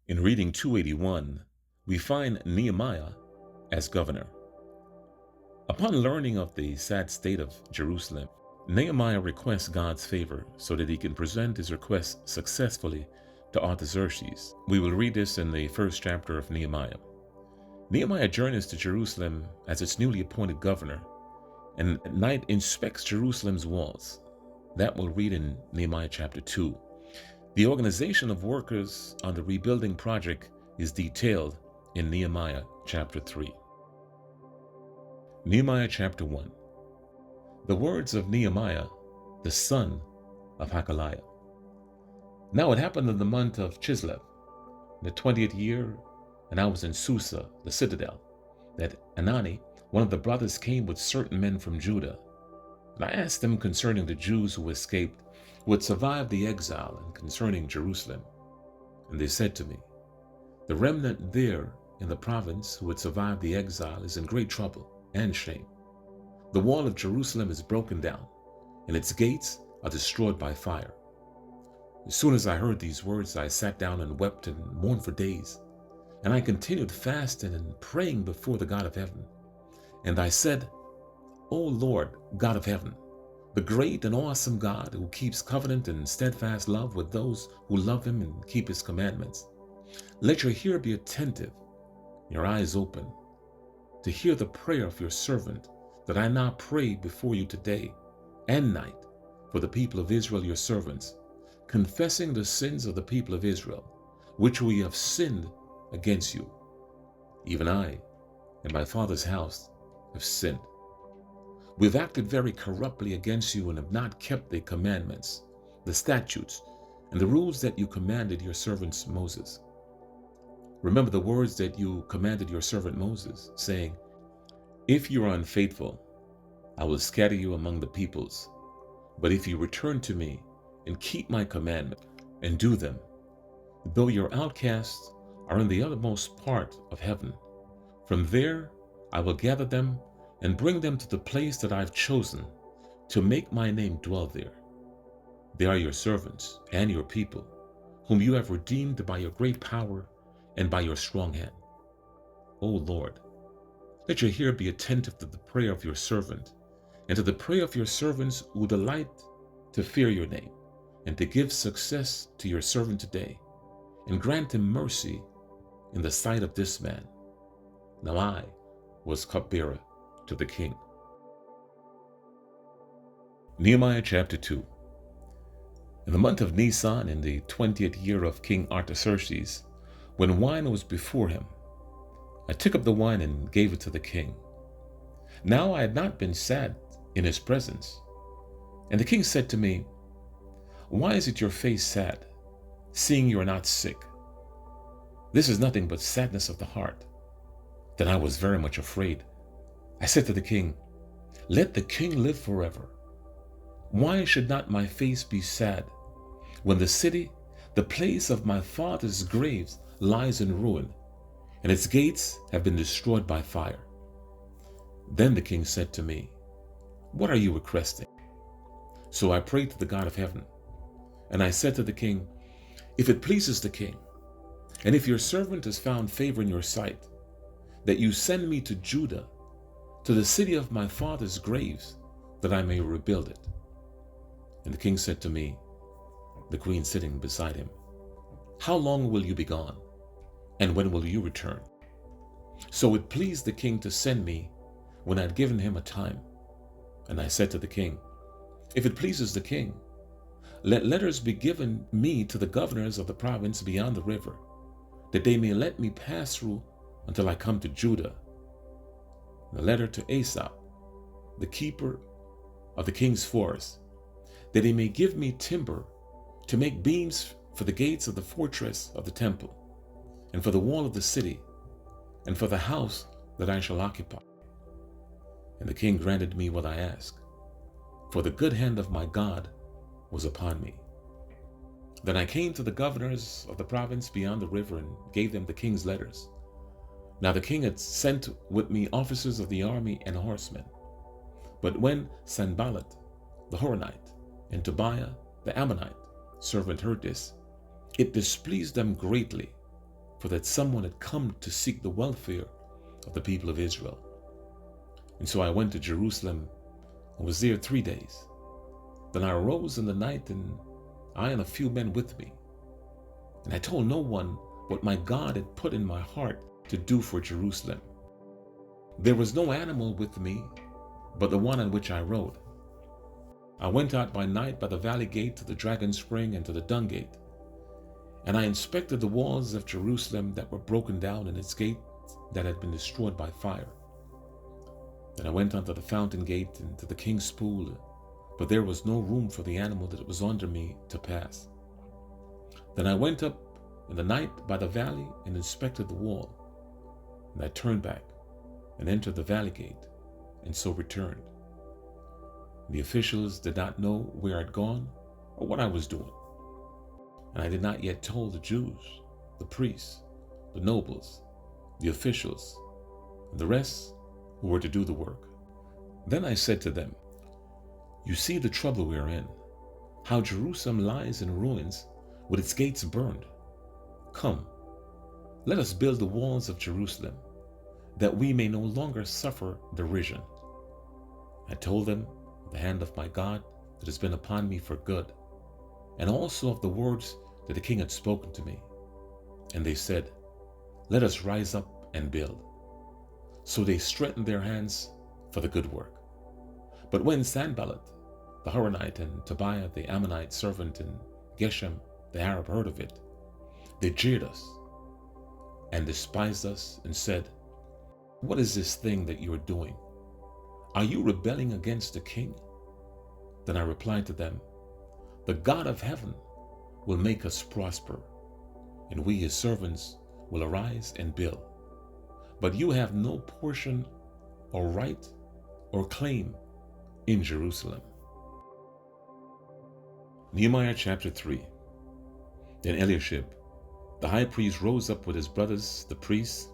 In reading 281, we find Nehemiah as governor. Upon learning of the sad state of Jerusalem, Nehemiah requests God's favor so that he can present his request successfully to Artaxerxes. We will read this in the first chapter of Nehemiah. Nehemiah journeys to Jerusalem as its newly appointed governor, and at night inspects Jerusalem's walls. That we'll read in Nehemiah chapter 2. The organization of workers on the rebuilding project is detailed in Nehemiah chapter 3. Nehemiah chapter 1. The words of Nehemiah, the son of Hakaliah. Now it happened in the month of Chislev, in the 20th year, and I was in Susa, the citadel, that Anani, one of the brothers, came with certain men from Judah. And I asked them concerning the Jews who escaped, who had survived the exile, and concerning Jerusalem. And they said to me, the remnant there in the province who had survived the exile is in great trouble and shame. The wall of Jerusalem is broken down, and its gates are destroyed by fire. As soon as I heard these words, I sat down and wept and mourned for days. And I continued fasting and praying before the God of heaven. And I said, O Lord, God of heaven, the great and awesome God who keeps covenant and steadfast love with those who love him and keep his commandments, let your ear be attentive, your eyes open, to hear the prayer of your servant, that I now pray before you today and night for the people of Israel, your servants, confessing the sins of the people of Israel, which we have sinned against you. Even I and my father's house have sinned. We've acted very corruptly against you and have not kept the commandments, the statutes, and the rules that you commanded your servant Moses. Remember the words that you commanded your servant Moses, saying, if you are unfaithful, I will scatter you among the peoples. But if you return to me and keep my commandment and do them, though your outcasts are in the uttermost part of heaven, from there I will gather them and bring them to the place that I've chosen to make my name dwell there. They are your servants and your people, whom you have redeemed by your great power and by your strong hand. O Lord, let your ear be attentive to the prayer of your servant, and to the prayer of your servants who delight to fear your name, and to give success to your servant today, and grant him mercy in the sight of this man. Now I was cupbearer to the king. Nehemiah chapter 2. In the month of Nisan, in the 20th year of King Artaxerxes, when wine was before him, I took up the wine and gave it to the king. Now I had not been sad in his presence. And the king said to me, why is it your face sad, seeing you are not sick? This is nothing but sadness of the heart. Then I was very much afraid. I said to the king, let the king live forever. Why should not my face be sad when the city, the place of my father's graves, lies in ruin, and its gates have been destroyed by fire? Then the king said to me, what are you requesting? So I prayed to the God of heaven, and I said to the king, if it pleases the king, and if your servant has found favor in your sight, that you send me to Judah, to the city of my father's graves, that I may rebuild it. And the king said to me, the queen sitting beside him, how long will you be gone, and when will you return? So it pleased the king to send me when I had given him a time. And I said to the king, if it pleases the king, let letters be given me to the governors of the province beyond the river, that they may let me pass through until I come to Judah. The letter to Asaph, the keeper of the king's forest, that he may give me timber to make beams for the gates of the fortress of the temple, and for the wall of the city, and for the house that I shall occupy. And the king granted me what I asked, for the good hand of my God was upon me. Then I came to the governors of the province beyond the river and gave them the king's letters. Now the king had sent with me officers of the army and horsemen. But when Sanballat the Horonite and Tobiah the Ammonite servant heard this, it displeased them greatly, for that someone had come to seek the welfare of the people of Israel. And so I went to Jerusalem and was there 3 days. Then I arose in the night, and I and a few men with me. And I told no one what my God had put in my heart to do for Jerusalem. There was no animal with me but the one on which I rode. I went out by night by the valley gate to the dragon spring and to the dung gate. And I inspected the walls of Jerusalem that were broken down and its gates that had been destroyed by fire. Then I went unto the fountain gate and to the king's pool, but there was no room for the animal that was under me to pass. Then I went up in the night by the valley and inspected the wall. And I turned back and entered the valley gate, and so returned. The officials did not know where I'd gone or what I was doing. And I did not yet tell the Jews, the priests, the nobles, the officials, and the rest who were to do the work. Then I said to them, "You see the trouble we are in, how Jerusalem lies in ruins with its gates burned. Come, let us build the walls of Jerusalem, that we may no longer suffer derision." I told them of the hand of my God that has been upon me for good, and also of the words that the king had spoken to me. And they said, "Let us rise up and build." So they strengthened their hands for the good work. But when Sanballat the Horonite and Tobiah the Ammonite servant and Geshem the Arab heard of it, they jeered us and despised us and said, "What is this thing that you are doing? Are you rebelling against the king?" Then I replied to them, "The God of heaven will make us prosper, and we his servants will arise and build. But you have no portion or right or claim in Jerusalem." Nehemiah chapter 3. Then Eliashib, the high priest, rose up with his brothers, the priests,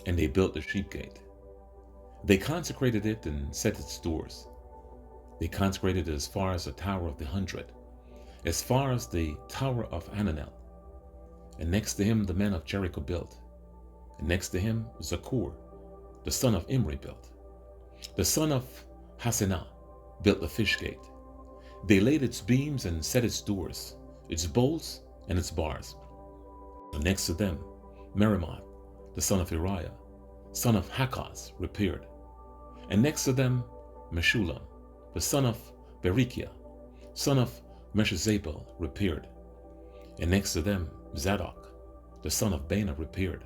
and they built the sheep gate. They consecrated it and set its doors. They consecrated it as far as the Tower of the 100, as far as the Tower of Hananel. And next to him the men of Jericho built. And next to him Zakur, the son of Imri, built. The son of Hasenah built the fish gate. They laid its beams and set its doors, its bolts and its bars. And next to them Meremoth, the son of Uriah, son of Hakaz, repaired. And next to them Meshullam, the son of Berechiah, son of Meshezabel, repaired. And next to them Zadok, the son of Bana, repaired.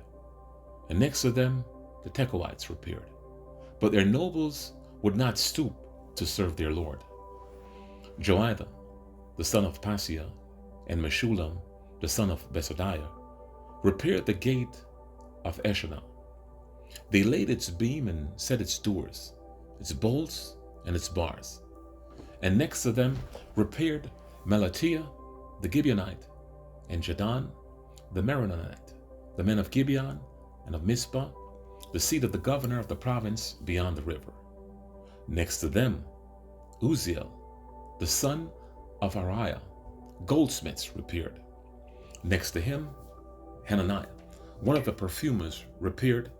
And next to them the Tekoites repaired. But their nobles would not stoop to serve their Lord. Joiada, the son of Paseah, and Meshullam, the son of Besodiah, repaired the gate of Eshanah. They laid its beam and set its doors, its bolts and its bars. And next to them repaired Melatiah the Gibeonite, and Jadon the Meronite, the men of Gibeon and of Mizpah, the seat of the governor of the province beyond the river. Next to them Uzziel, the son of Ariah, goldsmiths, repaired. Next to him Hananiah, one of the perfumers, repaired,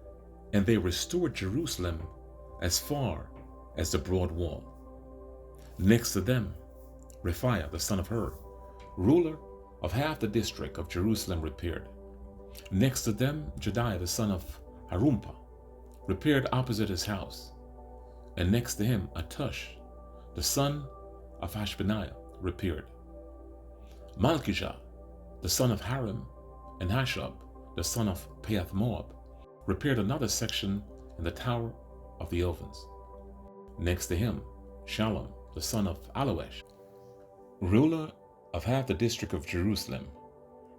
and they restored Jerusalem as far as the broad wall. Next to them Rephaiah, the son of Hur, ruler of half the district of Jerusalem, repaired. Next to them Jediah, the son of Harumpah, repaired opposite his house. And next to him Atush, the son of Hashbaniah, repaired. Malchijah, the son of Harim, and Hashab, the son of Pahath-Moab, repaired another section in the Tower of the Ovens. Next to him Shallum, the son of Aloesh, ruler of half the district of Jerusalem,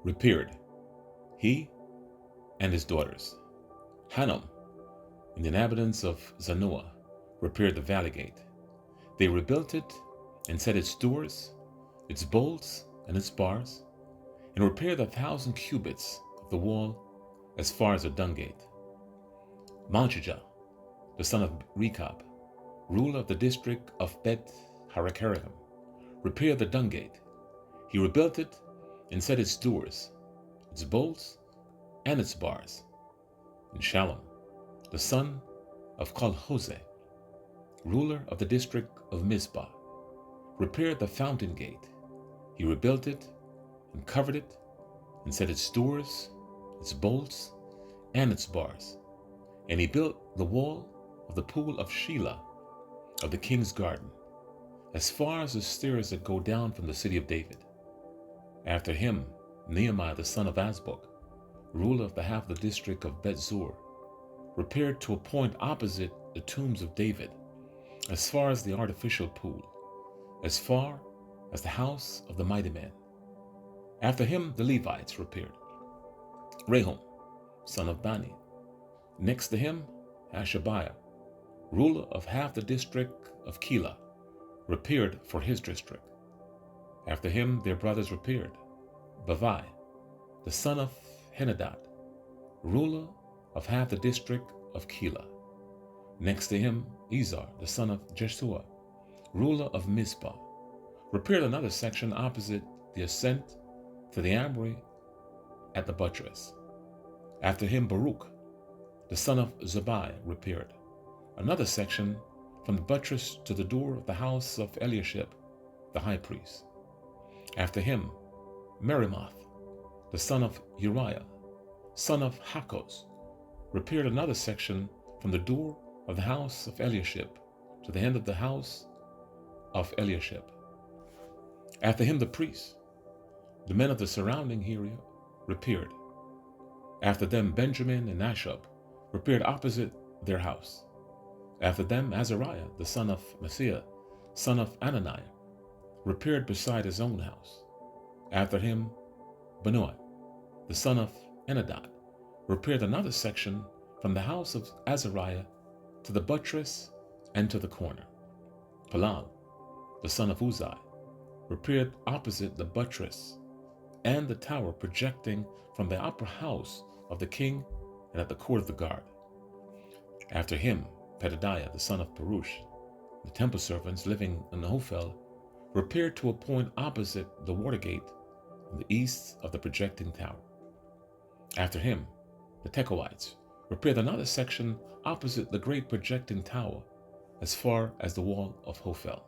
repaired, he and his daughters. Hanum and the inhabitants of Zanoah repaired the valley gate. They rebuilt it and set its doors, its bolts and its bars, and repaired 1,000 cubits of the wall as far as the dung gate. Malchijah, the son of Rechab, ruler of the district of Bet Hakerem, repaired the dung gate. He rebuilt it and set its doors, its bolts and its bars. And Shallum, the son of Colhose, ruler of the district of Mizpah, repaired the fountain gate. He rebuilt it and covered it and set its doors, its bolts, and its bars. And he built the wall of the pool of Shelah of the king's garden, as far as the stairs that go down from the city of David. After him, Nehemiah the son of Azbuk, ruler of the half of the district of Bet-zur, repaired to a point opposite the tombs of David, as far as the artificial pool, as far as the house of the mighty man. After him, the Levites repaired. Rehum, son of Bani. Next to him, Hashabiah, ruler of half the district of Keilah, repaired for his district. After him, their brothers repaired. Bavai, the son of Henadad, ruler of half the district of Keilah. Next to him, Ezar, the son of Jeshua, ruler of Mizpah, repaired another section opposite the ascent to the Ambry at the buttress. After him, Baruch, the son of Zabai, repaired another section from the buttress to the door of the house of Eliashib, the high priest. After him, Merimoth, the son of Uriah, son of Hakkoz, repaired another section from the door of the house of Eliashib to the end of the house of Eliashib. After him, the priests, the men of the surrounding area, repaired. After them, Benjamin and Ashub repaired opposite their house. After them, Azariah, the son of Messiah, son of Ananiah, repaired beside his own house. After him, Benoi, the son of Enadad, repaired another section from the house of Azariah to the buttress and to the corner. Palal, the son of Uzai, repaired opposite the buttress and the tower projecting from the upper house of the king and at the court of the guard. After him, Pedadiah, the son of Perush, the temple servants living in Ophel, repaired to a point opposite the water gate on the east of the projecting tower. After him, the Tekoites repaired another section opposite the great projecting tower as far as the wall of Ophel.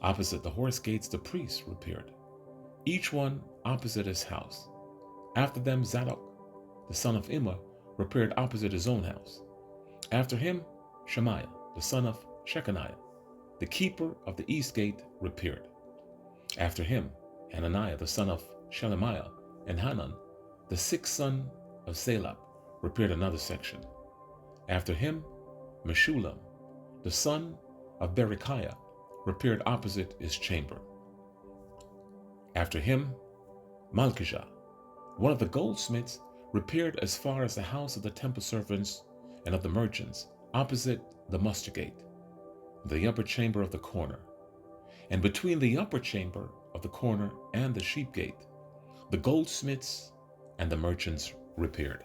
Opposite the horse gates, the priests repaired, each one opposite his house. After them, Zadok, the son of Immer, repaired opposite his own house. After him, Shemaiah, the son of Shechaniah, the keeper of the east gate, repaired. After him, Hananiah, the son of Shelemiah, and Hanan, the sixth son of Salab, repaired another section. After him, Meshullam, the son of Berechiah, repaired opposite his chamber. After him, Malchijah, one of the goldsmiths, repaired as far as the house of the temple servants and of the merchants, opposite the muster gate, the upper chamber of the corner. And between the upper chamber of the corner and the sheep gate, the goldsmiths and the merchants repaired.